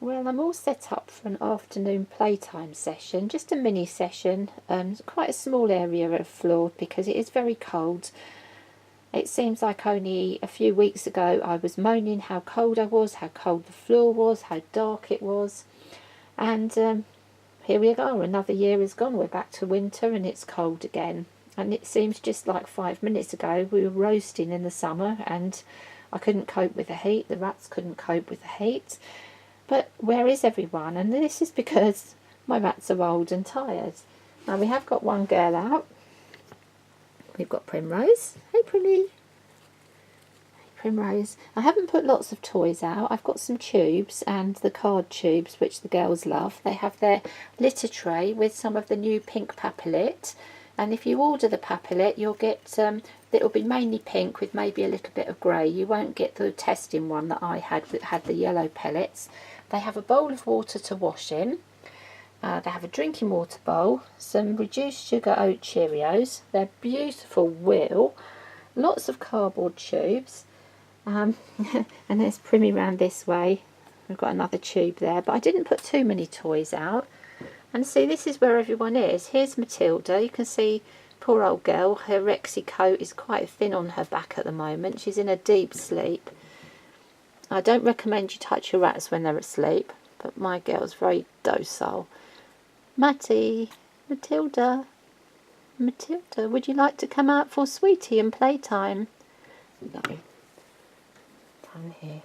Well, I'm all set up for an afternoon playtime session, just a mini session. Quite a small area of floor because it is very cold. It seems like only a few weeks ago I was moaning how cold I was, how cold the floor was, how dark it was. And here we are, another year is gone. We're back to winter and it's cold again. And it seems just like 5 minutes ago we were roasting in the summer and I couldn't cope with the heat. The rats couldn't cope with the heat. But where is everyone? And this is because my rats are old and tired. Now we have got one girl out. We've got Primrose. Hey Primmy. Hey Primrose. I haven't put lots of toys out. I've got some tubes and the card tubes which the girls love. They have their litter tray with some of the new pink papillette. And if you order the papillette you'll get, it'll be mainly pink with maybe a little bit of grey. You won't get the testing one that I had that had the yellow pellets. They have a bowl of water to wash in. They have a drinking water bowl, some reduced sugar oat Cheerios, their beautiful wheel, lots of cardboard tubes, and there's Primmy round this way. We've got another tube there, but I didn't put too many toys out. And see, this is where everyone is. Here's Matilda. You can see, poor old girl, her Rexy coat is quite thin on her back at the moment. She's in a deep sleep. I don't recommend you touch your rats when they're asleep, but my girl's very docile. Matty, Matilda, Matilda, would you like to come out for sweetie and playtime? No. Down here.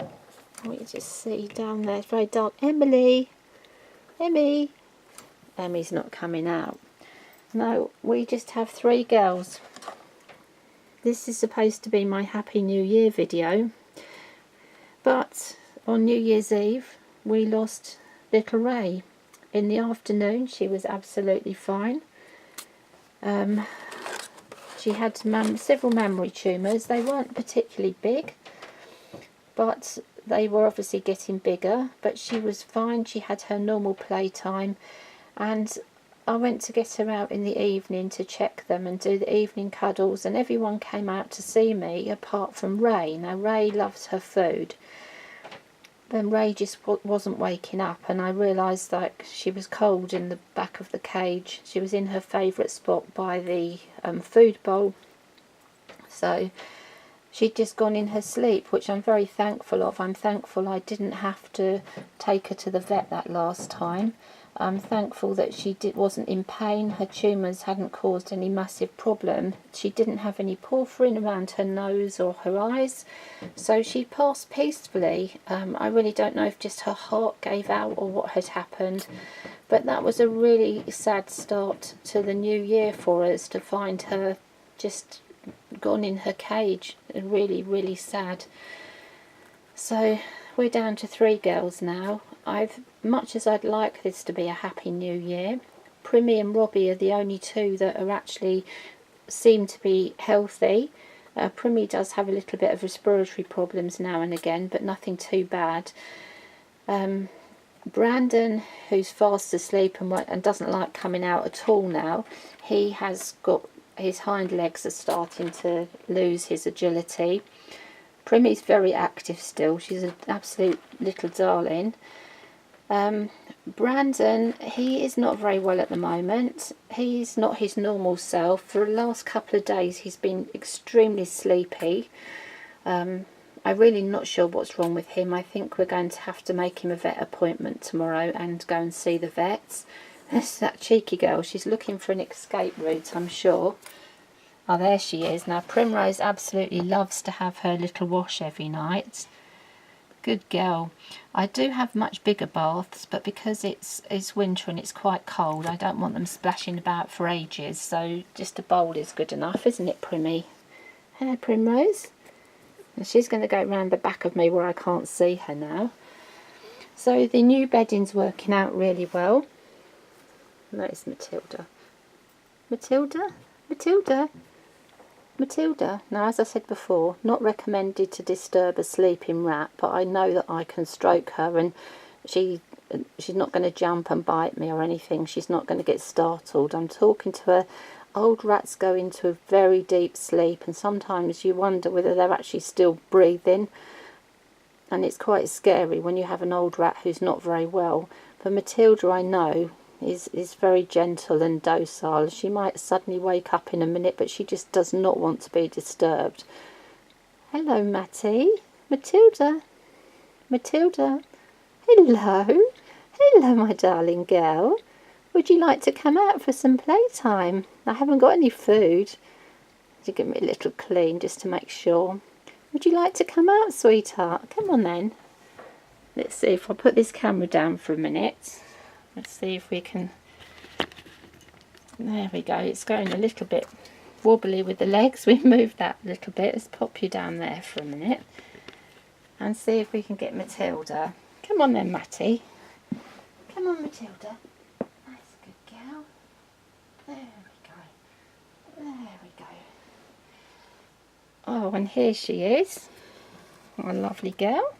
Let me just see down there, it's very dark. Emily, Emmy. Emmy's not coming out. No, we just have 3 girls. This is supposed to be my Happy New Year video. But on New Year's Eve, we lost little Ray. In the afternoon, she was absolutely fine. She had several mammary tumours. They weren't particularly big, but they were obviously getting bigger. But she was fine. She had her normal playtime. And I went to get her out in the evening to check them and do the evening cuddles. And everyone came out to see me apart from Ray. Now, Ray loves her food. Then Ray just wasn't waking up, and I realised that she was cold in the back of the cage. She was in her favourite spot by the food bowl, so she'd just gone in her sleep, which I'm very thankful of. I'm thankful I didn't have to take her to the vet that last time. I'm thankful that she wasn't in pain. Her tumours hadn't caused any massive problem. She didn't have any porphyrin around her nose or her eyes, so she passed peacefully. I really don't know if just her heart gave out or what had happened, but that was a really sad start to the new year for us, to find her just gone in her cage. Really, really sad. So we're down to 3 girls now. Much as I'd like this to be a happy new year, Primmy and Robbie are the only 2 that are actually seem to be healthy. Primmy does have a little bit of respiratory problems now and again, but nothing too bad. Brandon, who's fast asleep and doesn't like coming out at all now, he has got his hind legs are starting to lose his agility. Primmy's very active still. She's an absolute little darling. Brandon, he is not very well at the moment. He's not his normal self. For the last couple of days he's been extremely sleepy. I'm really not sure what's wrong with him. I think we're going to have to make him a vet appointment tomorrow and go and see the vets. That's that cheeky girl. She's looking for an escape route, I'm sure. Oh, there she is. Now, Primrose absolutely loves to have her little wash every night. Good girl. I do have much bigger baths, but because it's winter and it's quite cold, I don't want them splashing about for ages, so just a bowl is good enough, isn't it, Primmy? Hello, Primrose. And she's going to go round the back of me where I can't see her now. So the new bedding's working out really well. And that is Matilda. Matilda? Matilda? Matilda. Now, as I said before, not recommended to disturb a sleeping rat, but I know that I can stroke her and she's not going to jump and bite me or anything. She's not going to get startled. I'm talking to her. Old rats go into a very deep sleep, and sometimes you wonder whether they're actually still breathing. and it's quite scary when you have an old rat who's not very well. But Matilda, I know, is very gentle and docile. She might suddenly wake up in a minute, but she just does not want to be disturbed. Hello, Matty. Matilda. Matilda. Hello. Hello, my darling girl. Would you like to come out for some playtime? I haven't got any food. To give me a little clean just to make sure. Would you like to come out, sweetheart? Come on then. Let's see if I put this camera down for a minute. Let's see if we can... There we go. It's going a little bit wobbly with the legs. We've moved that a little bit. Let's pop you down there for a minute. And see if we can get Matilda. Come on then, Matty. Come on, Matilda. That's a good girl. There we go. There we go. Oh, and here she is. What a lovely girl.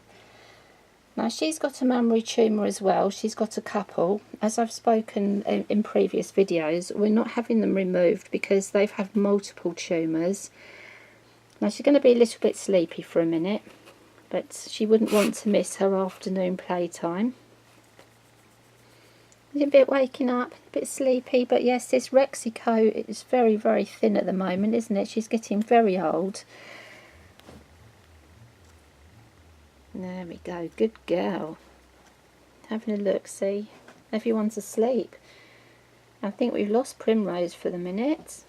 Now, she's got a mammary tumour as well. She's got a couple. As I've spoken in previous videos, we're not having them removed because they've had multiple tumours. Now, she's going to be a little bit sleepy for a minute, but she wouldn't want to miss her afternoon playtime. A little bit waking up, a bit sleepy, but yes, this Rexy coat is very, very thin at the moment, isn't it? She's getting very old. There we go, good girl. Having a look, see, everyone's asleep. I think we've lost Primrose for the minute.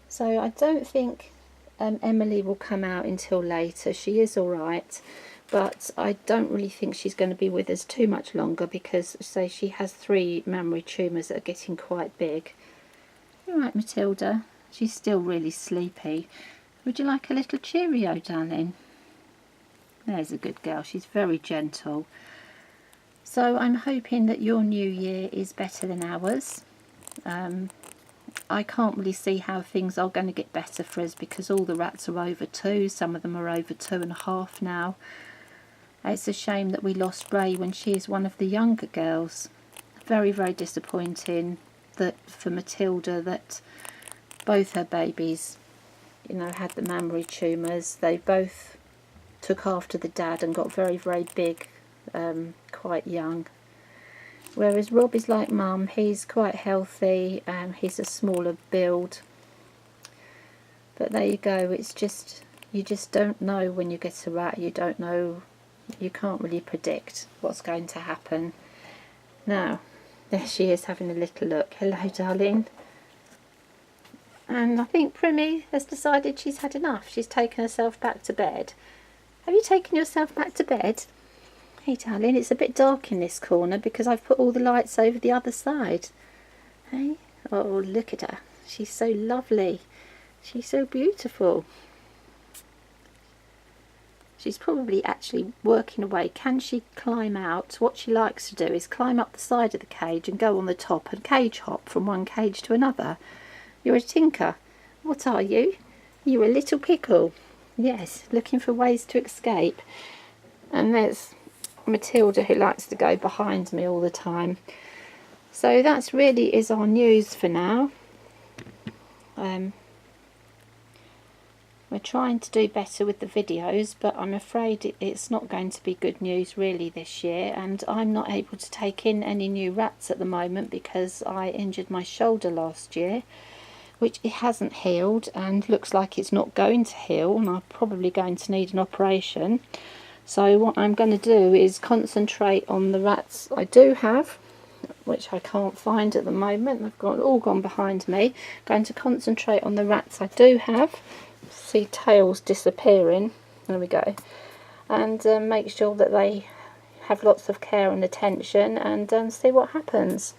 So I don't think Emily will come out until later. She is alright, but I don't really think she's going to be with us too much longer because, say, she has 3 mammary tumours that are getting quite big. Alright, Matilda, she's still really sleepy. Would you like a little Cheerio, darling? There's a good girl. She's very gentle. So I'm hoping that your new year is better than ours. I can't really see how things are going to get better for us because all the rats are over 2. Some of them are over 2.5 now. It's a shame that we lost Rey when she is one of the younger girls. Very, very disappointing that for Matilda that both her babies, you know, had the mammary tumours. They both took after the dad and got very, very big, quite young. Whereas Rob is like Mum, he's quite healthy, he's a smaller build. But there you go, it's just, you just don't know when you get a rat, you don't know, you can't really predict what's going to happen. Now, there she is having a little look. Hello, darling. And I think Primmy has decided she's had enough. She's taken herself back to bed. Have you taken yourself back to bed? Hey, darling, it's a bit dark in this corner because I've put all the lights over the other side. Hey? Oh, look at her. She's so lovely. She's so beautiful. She's probably actually working away. Can she climb out? What she likes to do is climb up the side of the cage and go on the top and cage hop from one cage to another. You're a tinker. What are you? You're a little pickle. Yes, looking for ways to escape. And there's Matilda, who likes to go behind me all the time. So that's really is our news for now. We're trying to do better with the videos, but I'm afraid it's not going to be good news really this year, and I'm not able to take in any new rats at the moment because I injured my shoulder last year, which it hasn't healed and looks like it's not going to heal, and I'm probably going to need an operation. So what I'm going to do is concentrate on the rats I do have, which I can't find at the moment. They've all gone behind me. Going to concentrate on the rats I do have. See tails disappearing. There we go. And make sure that they have lots of care and attention, and see what happens.